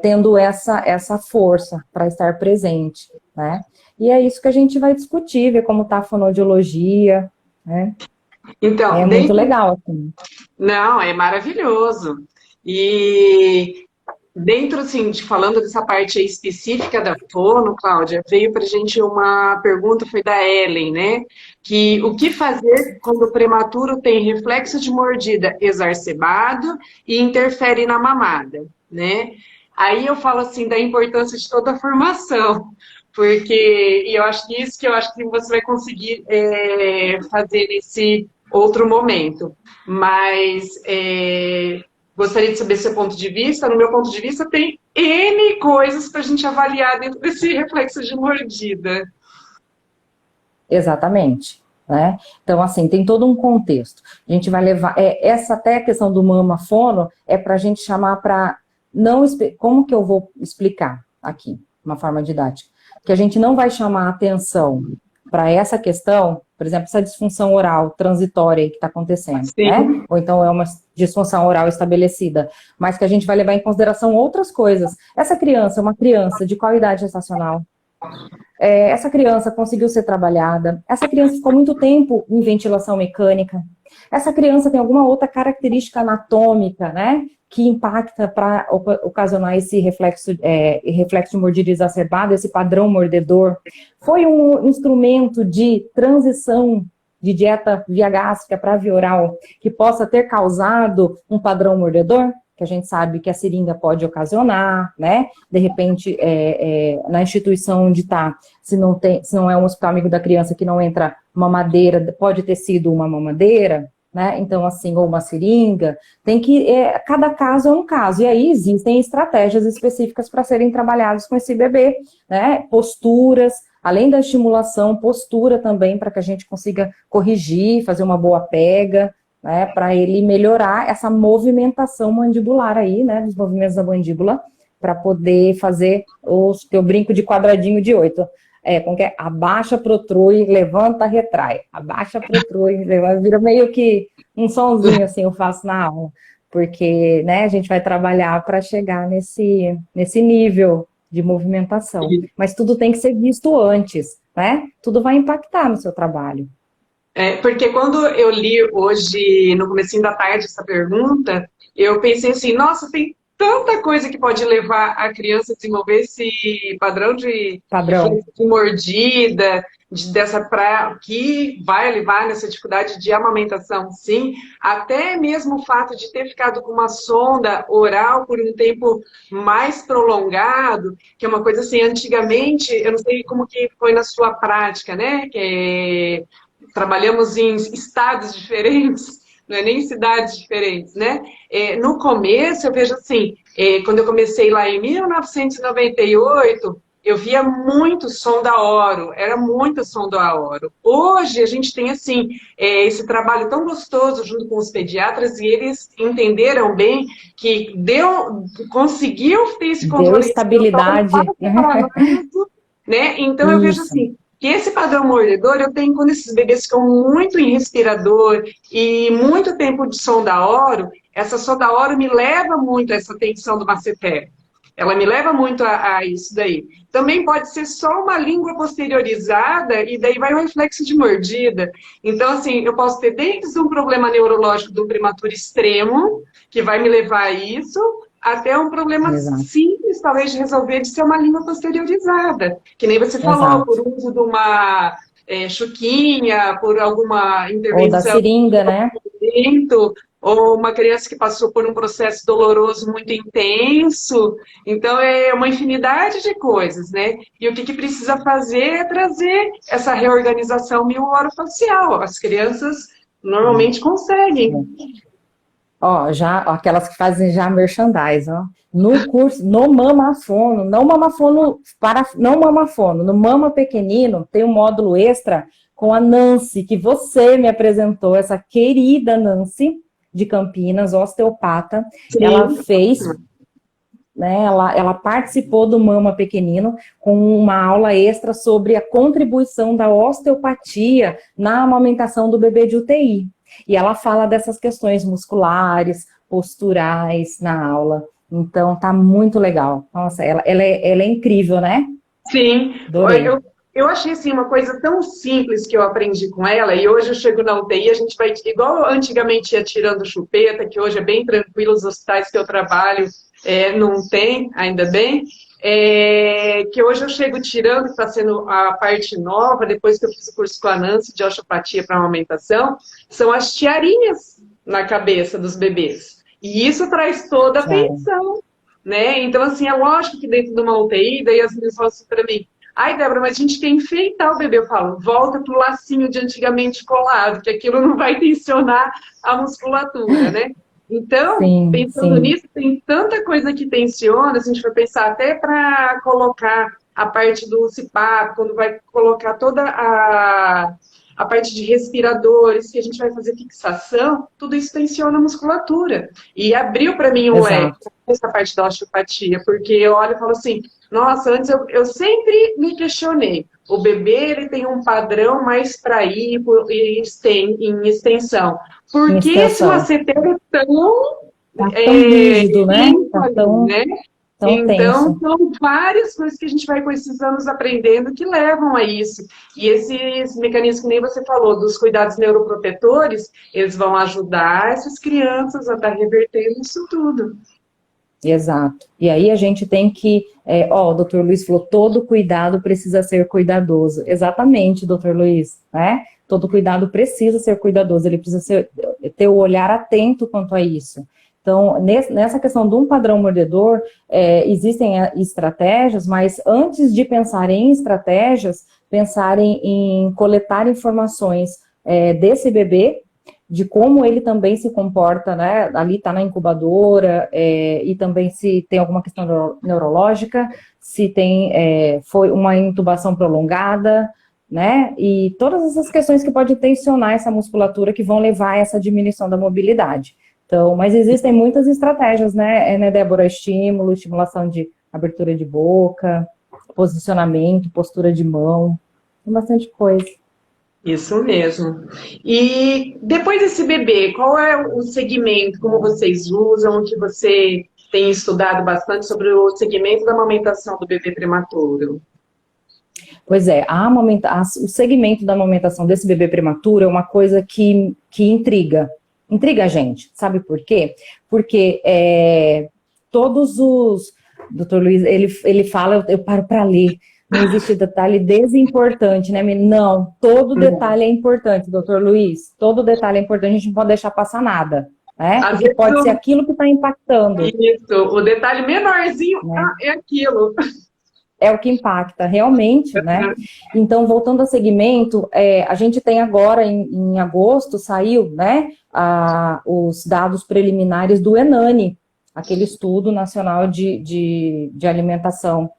[SPEAKER 2] tendo essa força para estar presente, né? E é isso que a gente vai discutir, ver como está a fonoaudiologia, né?
[SPEAKER 1] Então,
[SPEAKER 2] muito legal, assim.
[SPEAKER 1] Não, é maravilhoso. E dentro, assim, falando dessa parte aí específica da fono, Cláudia, veio para a gente uma pergunta, foi da Ellen, né? Que o que fazer quando o prematuro tem reflexo de mordida exacerbado e interfere na mamada, né? Aí eu falo, assim, da importância de toda a formação, porque eu acho que isso que eu acho que você vai conseguir fazer nesse outro momento. Mas gostaria de saber seu ponto de vista. No meu ponto de vista, tem N coisas para a gente avaliar dentro desse reflexo de mordida.
[SPEAKER 2] Exatamente, né? Então, assim, tem todo um contexto. A gente vai levar... essa até a questão do mama-fono para a gente chamar para... Como que eu vou explicar aqui, de uma forma didática? Que a gente não vai chamar a atenção para essa questão, por exemplo, essa disfunção oral transitória aí que está acontecendo,
[SPEAKER 1] Sim.
[SPEAKER 2] né? Ou então é uma disfunção oral estabelecida, mas que a gente vai levar em consideração outras coisas. Essa criança é uma criança de qual idade gestacional? Essa criança conseguiu ser trabalhada, essa criança ficou muito tempo em ventilação mecânica, essa criança tem alguma outra característica anatômica, né, que impacta para ocasionar esse reflexo de mordida exacerbado, esse padrão mordedor. Foi um instrumento de transição de dieta via gástrica para via oral que possa ter causado um padrão mordedor? Que a gente sabe que a seringa pode ocasionar, né? De repente, na instituição onde está, se não é um hospital amigo da criança que não entra mamadeira, pode ter sido uma mamadeira, né? Então, assim, ou uma seringa, tem que, cada caso é um caso, e aí existem estratégias específicas para serem trabalhadas com esse bebê, né? Posturas, além da estimulação, postura também, para que a gente consiga corrigir, fazer uma boa pega, né, para ele melhorar essa movimentação mandibular aí, né, dos movimentos da mandíbula, para poder fazer eu brinco de quadradinho de 8. Como que é? Abaixa, protrui, levanta, retrai. Abaixa, protrui, levanta, vira meio que um sonzinho assim eu faço na aula, porque, né, a gente vai trabalhar para chegar nesse nível de movimentação. Mas tudo tem que ser visto antes, né? Tudo vai impactar no seu trabalho.
[SPEAKER 1] Porque quando eu li hoje, no comecinho da tarde, essa pergunta, eu pensei assim, nossa, tem tanta coisa que pode levar a criança a desenvolver esse padrão de reflexo de mordida, que vai levar nessa dificuldade de amamentação, sim. Até mesmo o fato de ter ficado com uma sonda oral por um tempo mais prolongado, que é uma coisa assim, antigamente, eu não sei como que foi na sua prática, né, trabalhamos em estados diferentes, não é nem cidades diferentes, né? No começo, eu vejo assim, quando eu comecei lá em 1998, eu via muito som da oro, era muito som da oro. Hoje, a gente tem, assim, esse trabalho tão gostoso junto com os pediatras, e eles entenderam bem que conseguiu ter esse controle.
[SPEAKER 2] Deu estabilidade.
[SPEAKER 1] Né? Então, eu vejo assim, que esse padrão mordedor eu tenho quando esses bebês ficam muito em respirador e muito tempo de sonda oro. Essa sonda oro me leva muito a essa tensão do masseter. Ela me leva muito a isso daí. Também pode ser só uma língua posteriorizada e daí vai um reflexo de mordida. Então, assim, eu posso ter desde um problema neurológico do prematuro extremo, que vai me levar a isso, até um problema simples, talvez, de resolver, de ser uma língua posteriorizada. Que nem você falou, por uso de uma chuquinha, por alguma intervenção.
[SPEAKER 2] Ou da seringa, né?
[SPEAKER 1] Ou uma criança que passou por um processo doloroso muito intenso. Então, é uma infinidade de coisas, né? E o que precisa fazer é trazer essa reorganização mioorofacial. As crianças normalmente conseguem.
[SPEAKER 2] Já aquelas que fazem já merchandise, ó. No curso, no mamafono, no Mama Pequenino, tem um módulo extra com a Nancy, que você me apresentou, essa querida Nancy, de Campinas, osteopata. Sim. Ela fez, né, ela participou do Mama Pequenino com uma aula extra sobre a contribuição da osteopatia na amamentação do bebê de UTI. E ela fala dessas questões musculares, posturais na aula. Então, tá muito legal. Nossa, ela é incrível, né?
[SPEAKER 1] Sim. Eu achei assim, uma coisa tão simples que eu aprendi com ela, e hoje eu chego na UTI, a gente vai, igual antigamente ia tirando chupeta, que hoje é bem tranquilo, os hospitais que eu trabalho não tem, ainda bem, que hoje eu chego tirando, que está sendo a parte nova, depois que eu fiz o curso com a Nancy de osteopatia para amamentação, são as tiarinhas na cabeça dos bebês. E isso traz toda a atenção, né? Então, assim, é lógico que dentro de uma UTI, daí as meninas falam assim para mim, ai, Débora, mas a gente quer enfeitar o bebê. Eu falo, volta pro lacinho de antigamente colado, que aquilo não vai tensionar a musculatura, né? Então, pensando nisso, tem tanta coisa que tensiona, se a gente for pensar até para colocar a parte do CPAP, quando vai colocar toda a parte de respiradores, que a gente vai fazer fixação, tudo isso tensiona a musculatura. E abriu para mim um leque, essa parte da osteopatia, porque eu olho e falo assim, Nossa, antes eu sempre me questionei. O bebê ele tem um padrão mais para ir em extensão. Por
[SPEAKER 2] Em
[SPEAKER 1] que esse
[SPEAKER 2] extensão.
[SPEAKER 1] masseteiro é tão
[SPEAKER 2] Tá tão rígido, né?
[SPEAKER 1] lento
[SPEAKER 2] Tá
[SPEAKER 1] ali,
[SPEAKER 2] tão,
[SPEAKER 1] né?
[SPEAKER 2] tão
[SPEAKER 1] Então,
[SPEAKER 2] tenso.
[SPEAKER 1] são várias coisas que a gente vai com esses anos aprendendo que levam a isso. E esses mecanismos que nem você falou, dos cuidados neuroprotetores, eles vão ajudar essas crianças a estar revertendo isso tudo.
[SPEAKER 2] Exato. E aí a gente tem que, o doutor Luiz falou, todo cuidado precisa ser cuidadoso. Exatamente, doutor Luiz, né? Todo cuidado precisa ser cuidadoso, ele precisa ter o olhar atento quanto a isso. Então, nessa questão de um padrão mordedor, existem estratégias, mas antes de pensar em estratégias, pensarem em coletar informações desse bebê, de como ele também se comporta, né? Ali está na incubadora, e também se tem alguma questão neurológica, se tem foi uma intubação prolongada, né? E todas essas questões que podem tensionar essa musculatura que vão levar a essa diminuição da mobilidade. Então, mas existem muitas estratégias, né, Débora? Estímulo, estimulação de abertura de boca, posicionamento, postura de mão, tem bastante coisa.
[SPEAKER 1] Isso mesmo. E depois desse bebê, qual é o segmento, como vocês usam, que você tem estudado bastante sobre o segmento da amamentação do bebê prematuro?
[SPEAKER 2] Pois é, o segmento da amamentação desse bebê prematuro é uma coisa que intriga a gente, sabe por quê? Porque todos os... Doutor Luiz, ele fala, eu paro para ler, não existe detalhe desimportante, né? Não, todo detalhe é importante, doutor Luiz, todo detalhe é importante, a gente não pode deixar passar nada, né?
[SPEAKER 1] Às
[SPEAKER 2] Porque
[SPEAKER 1] vezes,
[SPEAKER 2] pode ser aquilo que está impactando.
[SPEAKER 1] isso, o detalhe menorzinho,
[SPEAKER 2] Né?
[SPEAKER 1] é aquilo.
[SPEAKER 2] É o que impacta realmente, né? Então, voltando ao segmento, a gente tem agora, em agosto, saiu, né, os dados preliminares do ENANI, aquele Estudo Nacional de Alimentação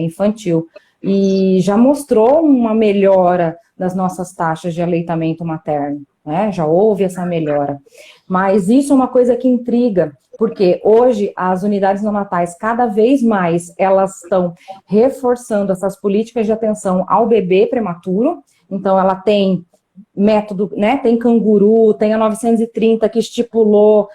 [SPEAKER 2] Infantil, e já mostrou uma melhora das nossas taxas de aleitamento materno, né? Já houve essa melhora. Mas isso é uma coisa que intriga, porque hoje as unidades neonatais, cada vez mais, elas estão reforçando essas políticas de atenção ao bebê prematuro. Então, ela tem método, né? Tem Canguru, tem a 930 que estipulou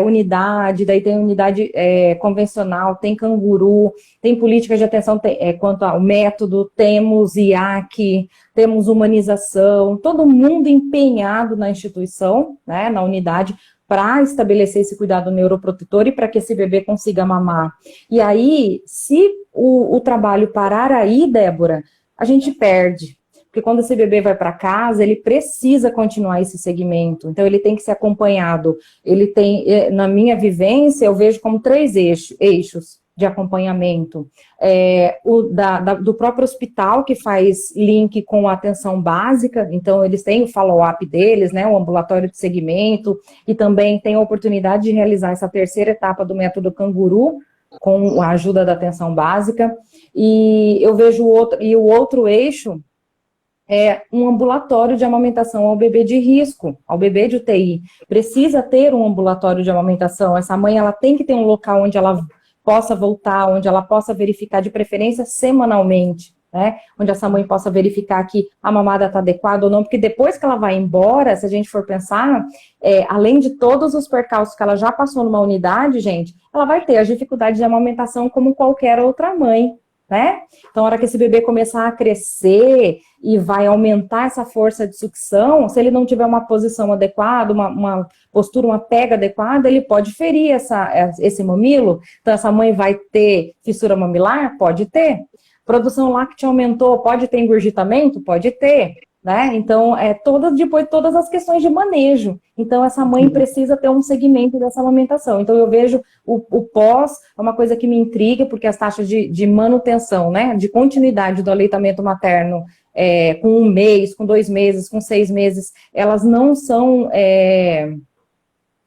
[SPEAKER 2] unidade, daí tem unidade convencional, tem Canguru, tem políticas de atenção quanto ao método, temos IAC, temos humanização, todo mundo empenhado na instituição, né? Na unidade, para estabelecer esse cuidado neuroprotetor e para que esse bebê consiga mamar. E aí, se o trabalho parar aí, Débora, a gente perde. Porque quando esse bebê vai para casa, ele precisa continuar esse segmento. Então, ele tem que ser acompanhado. Ele tem, na minha vivência, eu vejo como 3 eixos de acompanhamento. Do próprio hospital, que faz link com a atenção básica. Então, eles têm o follow-up deles, né, o ambulatório de segmento, e também tem a oportunidade de realizar essa terceira etapa do método Canguru, com a ajuda da atenção básica. E eu vejo o outro eixo um ambulatório de amamentação ao bebê de risco, ao bebê de UTI. Precisa ter um ambulatório de amamentação. Essa mãe, ela tem que ter um local onde ela possa voltar, onde ela possa verificar, de preferência semanalmente, né? Onde essa mãe possa verificar que a mamada está adequada ou não, porque depois que ela vai embora, se a gente for pensar, além de todos os percalços que ela já passou numa unidade, gente, ela vai ter as dificuldades de amamentação como qualquer outra mãe, né? Então, na hora que esse bebê começar a crescer e vai aumentar essa força de sucção, se ele não tiver uma posição adequada, uma postura, uma pega adequada, ele pode ferir esse mamilo. Então, essa mãe vai ter fissura mamilar? Pode ter. Produção láctea aumentou? Pode ter engurgitamento? Pode ter. Né? Então, depois todas as questões de manejo. Então, essa mãe precisa ter um segmento dessa amamentação. Então, eu vejo o pós, é uma coisa que me intriga, porque as taxas de manutenção, né, de continuidade do aleitamento materno com 1 mês, com 2 meses, com 6 meses, elas não são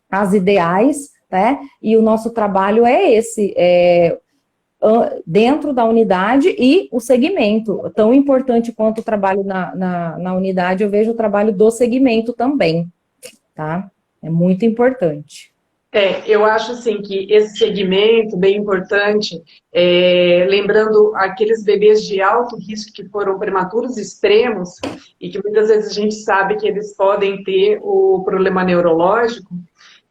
[SPEAKER 2] as ideais, né? E o nosso trabalho é esse, dentro da unidade e o segmento. Tão importante quanto o trabalho na unidade, eu vejo o trabalho do segmento também, tá? É muito importante.
[SPEAKER 1] Eu acho assim que esse segmento bem importante, lembrando aqueles bebês de alto risco que foram prematuros extremos e que muitas vezes a gente sabe que eles podem ter o problema neurológico,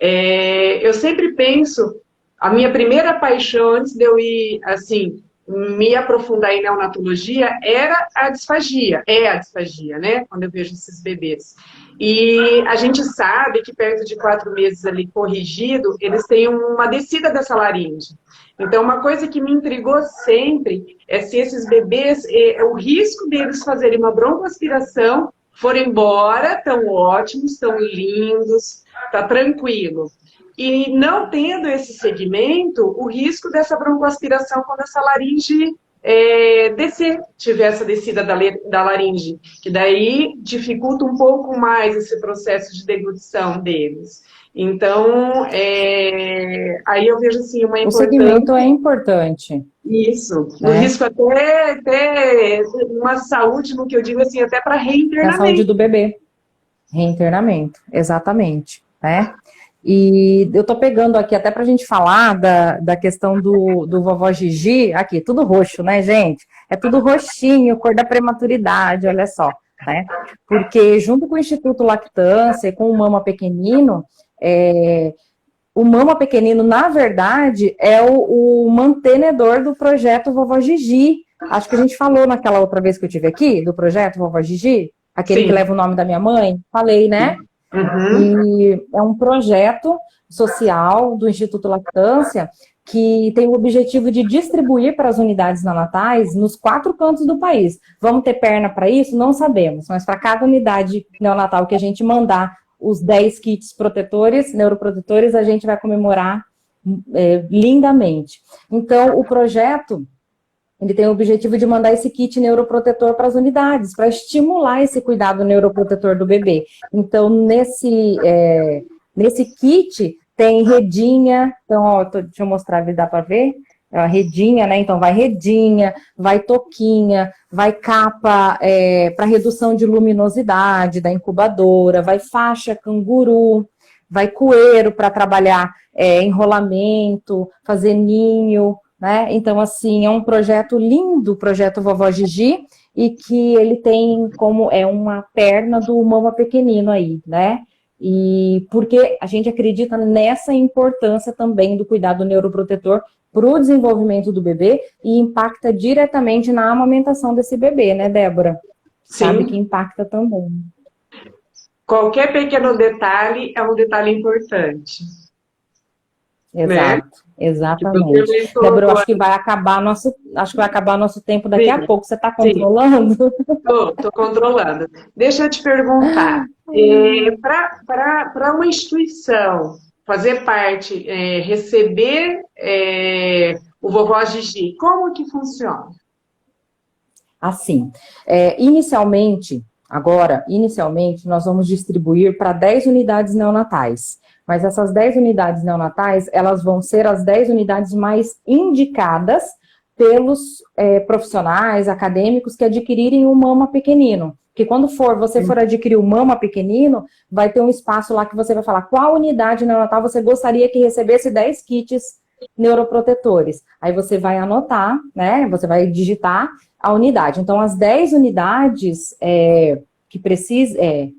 [SPEAKER 1] eu sempre penso, a minha primeira paixão antes de eu ir assim me aprofundar em neonatologia era a disfagia, é a disfagia, né? Quando eu vejo esses bebês. E a gente sabe que perto de 4 meses ali corrigido, eles têm uma descida dessa laringe. Então, uma coisa que me intrigou sempre é se esses bebês, o risco deles fazerem uma broncoaspiração foram embora, estão ótimos, estão lindos, tá tranquilo. E não tendo esse segmento, o risco dessa broncoaspiração quando essa laringe descer, tiver essa descida da laringe, que daí dificulta um pouco mais esse processo de deglutição deles. Então, aí eu vejo assim uma importância.
[SPEAKER 2] O segmento é importante.
[SPEAKER 1] Isso. O risco até uma saúde, no que eu digo assim, até para reinternamento.
[SPEAKER 2] A saúde do bebê. Reinternamento, exatamente. Né? E eu tô pegando aqui até pra gente falar da questão do vovó Gigi, aqui, tudo roxo, né, gente? É tudo roxinho, cor da prematuridade, olha só, né? Porque junto com o Instituto Lactância e com o Mama Pequenino, o Mama Pequenino, na verdade, é o mantenedor do projeto Vovó Gigi. Acho que a gente falou naquela outra vez que eu tive aqui, do projeto Vovó Gigi, aquele
[SPEAKER 1] Sim.
[SPEAKER 2] que leva o nome da minha mãe, falei, né?
[SPEAKER 1] Uhum.
[SPEAKER 2] E é um projeto social do Instituto Lactância que tem o objetivo de distribuir para as unidades neonatais nos 4 cantos do país. Vamos ter perna para isso? Não sabemos, mas para cada unidade neonatal que a gente mandar os 10 kits protetores, neuroprotetores, a gente vai comemorar lindamente. Então, o projeto ele tem o objetivo de mandar esse kit neuroprotetor para as unidades, para estimular esse cuidado neuroprotetor do bebê. Então, nesse kit tem redinha, então, ó, deixa eu mostrar, dá para ver? É a redinha, né? Então, vai redinha, vai touquinha, vai capa para redução de luminosidade da incubadora, vai faixa canguru, vai coeiro para trabalhar enrolamento, fazer ninho, né? Então, assim, é um projeto lindo, o projeto Vovó Gigi, e que ele tem como uma perna do Mama Pequenino aí, né? E porque a gente acredita nessa importância também do cuidado neuroprotetor para o desenvolvimento do bebê e impacta diretamente na amamentação desse bebê, né, Débora?
[SPEAKER 1] Sim.
[SPEAKER 2] Sabe que impacta também.
[SPEAKER 1] Qualquer pequeno detalhe é um detalhe importante.
[SPEAKER 2] Exato,
[SPEAKER 1] né?
[SPEAKER 2] Exatamente. Débora, acho que vai acabar nosso tempo daqui a pouco. Você está controlando?
[SPEAKER 1] Estou controlando. Deixa eu te perguntar. Para uma instituição fazer parte, receber o Vovó Gigi, como que funciona?
[SPEAKER 2] Assim, inicialmente, nós vamos distribuir para 10 unidades neonatais. Mas essas 10 unidades neonatais, elas vão ser as 10 unidades mais indicadas pelos profissionais, acadêmicos que adquirirem o Mama Pequenino. Porque quando você for adquirir o Mama Pequenino, vai ter um espaço lá que você vai falar qual unidade neonatal você gostaria que recebesse 10 kits neuroprotetores. Aí você vai anotar, né? Você vai digitar a unidade. Então, as 10 unidades que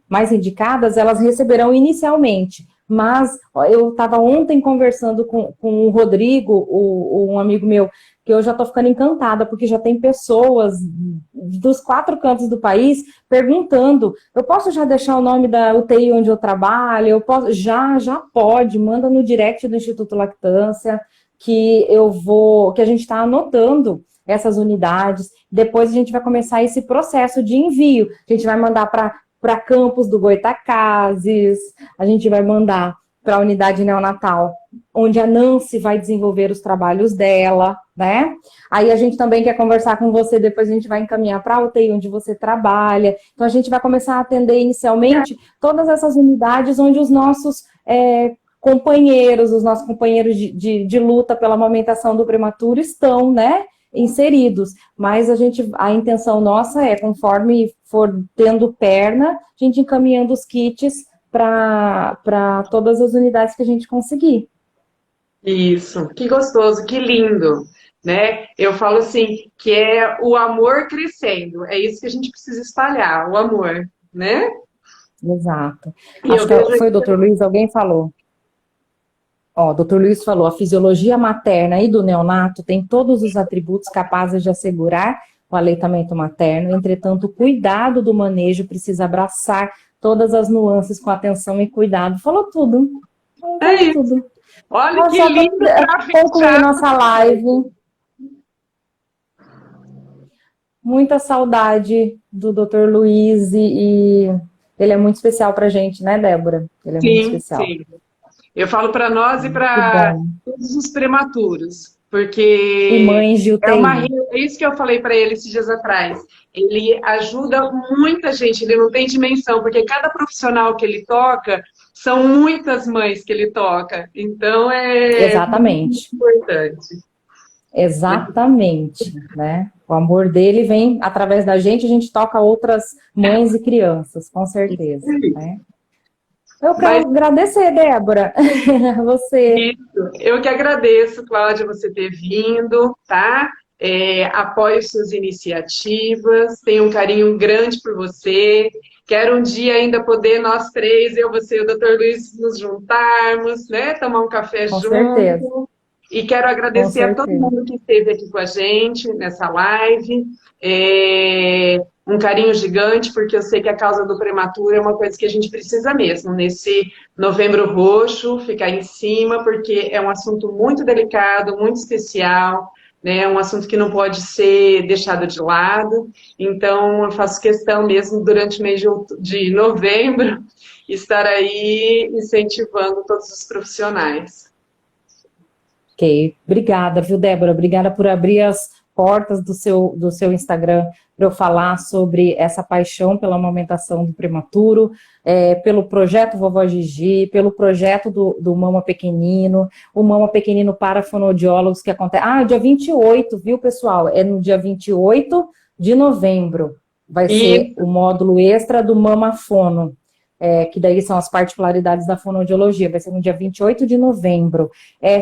[SPEAKER 2] mais indicadas, elas receberão inicialmente. Mas eu estava ontem conversando com o Rodrigo, um amigo meu, que eu já estou ficando encantada, porque já tem pessoas dos 4 cantos do país perguntando, eu posso já deixar o nome da UTI onde eu trabalho? Eu posso? Já pode, manda no direct do Instituto Lactância, que a gente está anotando essas unidades, depois a gente vai começar esse processo de envio, a gente vai mandar para campus do Goitacazes, a gente vai mandar para a unidade neonatal, onde a Nancy vai desenvolver os trabalhos dela, né? Aí a gente também quer conversar com você, depois a gente vai encaminhar para a UTI onde você trabalha. Então a gente vai começar a atender inicialmente todas essas unidades onde os nossos companheiros de luta pela amamentação do prematuro estão, né? Inseridos, mas a intenção nossa conforme for tendo perna, a gente encaminhando os kits para todas as unidades que a gente conseguir.
[SPEAKER 1] Isso, que gostoso, que lindo, né? Eu falo assim, que é o amor crescendo, é isso que a gente precisa espalhar, o amor, né?
[SPEAKER 2] Exato.
[SPEAKER 1] E
[SPEAKER 2] Acho
[SPEAKER 1] eu
[SPEAKER 2] que
[SPEAKER 1] vejo
[SPEAKER 2] foi o
[SPEAKER 1] aqui,
[SPEAKER 2] doutor Luiz, alguém falou. Ó, o doutor Luiz falou, a fisiologia materna e do neonato tem todos os atributos capazes de assegurar o aleitamento materno, entretanto, o cuidado do manejo precisa abraçar todas as nuances com atenção e cuidado. Falou tudo.
[SPEAKER 1] é
[SPEAKER 2] Falou
[SPEAKER 1] isso,
[SPEAKER 2] tudo.
[SPEAKER 1] olha
[SPEAKER 2] Ó,
[SPEAKER 1] que
[SPEAKER 2] só
[SPEAKER 1] lindo
[SPEAKER 2] para
[SPEAKER 1] para
[SPEAKER 2] concluir
[SPEAKER 1] fechar.
[SPEAKER 2] nossa live, muita saudade do doutor Luiz e ele é muito especial pra gente, né, Débora? Ele é muito
[SPEAKER 1] Sim,
[SPEAKER 2] especial.
[SPEAKER 1] sim. Eu falo para nós e
[SPEAKER 2] Que
[SPEAKER 1] para
[SPEAKER 2] bom.
[SPEAKER 1] todos os prematuros,
[SPEAKER 2] E
[SPEAKER 1] porque
[SPEAKER 2] mães de
[SPEAKER 1] é
[SPEAKER 2] UTI.
[SPEAKER 1] é isso que eu falei para ele esses dias atrás. Ele ajuda muita gente, ele não tem dimensão, porque cada profissional que ele toca são muitas mães que ele toca. Então é muito
[SPEAKER 2] Exatamente.
[SPEAKER 1] importante.
[SPEAKER 2] Exatamente, né? O amor dele vem através da gente, a gente toca outras mães e crianças, com certeza, né? Eu
[SPEAKER 1] Mas
[SPEAKER 2] quero agradecer, Débora, você.
[SPEAKER 1] isso, eu que agradeço, Cláudia, você ter vindo, tá? Apoio suas iniciativas, tenho um carinho grande por você. Quero um dia ainda poder nós três, eu, você e o Dr. Luiz, nos juntarmos, né? Tomar um café
[SPEAKER 2] Com certeza,
[SPEAKER 1] junto. E quero
[SPEAKER 2] com
[SPEAKER 1] agradecer a todo
[SPEAKER 2] certeza.
[SPEAKER 1] mundo que esteve aqui com a gente nessa live. Um carinho gigante, porque eu sei que a causa do prematuro é uma coisa que a gente precisa mesmo, nesse Novembro Roxo, ficar em cima, porque é um assunto muito delicado, muito especial, né? É um assunto que não pode ser deixado de lado. Então, eu faço questão mesmo, durante o mês de novembro, estar aí incentivando todos os profissionais.
[SPEAKER 2] Ok, obrigada, viu, Débora? Obrigada por abrir as portas do seu Instagram para eu falar sobre essa paixão pela amamentação do prematuro, pelo projeto Vovó Gigi, pelo projeto do Mama Pequenino, o Mama Pequenino para fonoaudiólogos que acontece. Ah, dia 28, viu, pessoal? É no dia 28 de novembro. Vai ser
[SPEAKER 1] E
[SPEAKER 2] o módulo extra do Mama Fono. Que daí são as particularidades da fonoaudiologia, vai ser no dia 28 de novembro.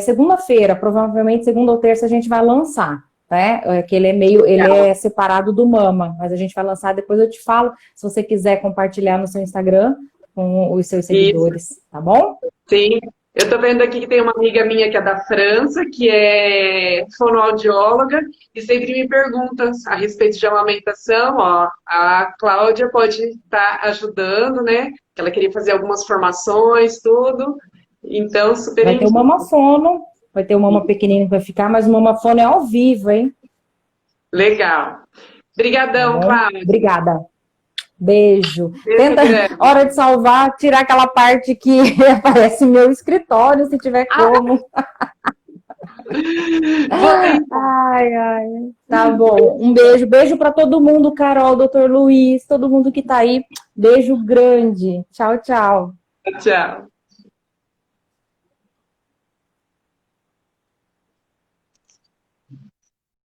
[SPEAKER 2] Segunda-feira, provavelmente segunda ou terça a gente vai lançar, né? Que ele é separado do Mama, mas a gente vai lançar, depois eu te falo, se você quiser compartilhar no seu Instagram com os seus
[SPEAKER 1] isso,
[SPEAKER 2] seguidores, tá bom?
[SPEAKER 1] sim. Eu estou vendo aqui que tem uma amiga minha que é da França, que é fonoaudióloga, e sempre me pergunta a respeito de amamentação. Ó, a Cláudia pode estar ajudando, né? Que ela queria fazer algumas formações, tudo. Então, super
[SPEAKER 2] Vai ter o
[SPEAKER 1] indico.
[SPEAKER 2] Mama Fono, vai ter o Mama Pequenino que vai ficar, mas o Mama Fono é ao vivo, hein?
[SPEAKER 1] Legal.
[SPEAKER 2] Tá
[SPEAKER 1] Obrigadão,
[SPEAKER 2] bom?
[SPEAKER 1] Cláudia.
[SPEAKER 2] Obrigada. Beijo.
[SPEAKER 1] Beijo
[SPEAKER 2] Tenta,
[SPEAKER 1] grande.
[SPEAKER 2] hora de salvar, tirar aquela parte que aparece meu escritório, se tiver
[SPEAKER 1] Ah,
[SPEAKER 2] como.
[SPEAKER 1] vou tentar.
[SPEAKER 2] Ai, ai. Tá bom. Um beijo. Beijo para todo mundo, Carol, doutor Luiz, todo mundo que tá aí. Beijo grande. Tchau, tchau.
[SPEAKER 1] Tchau.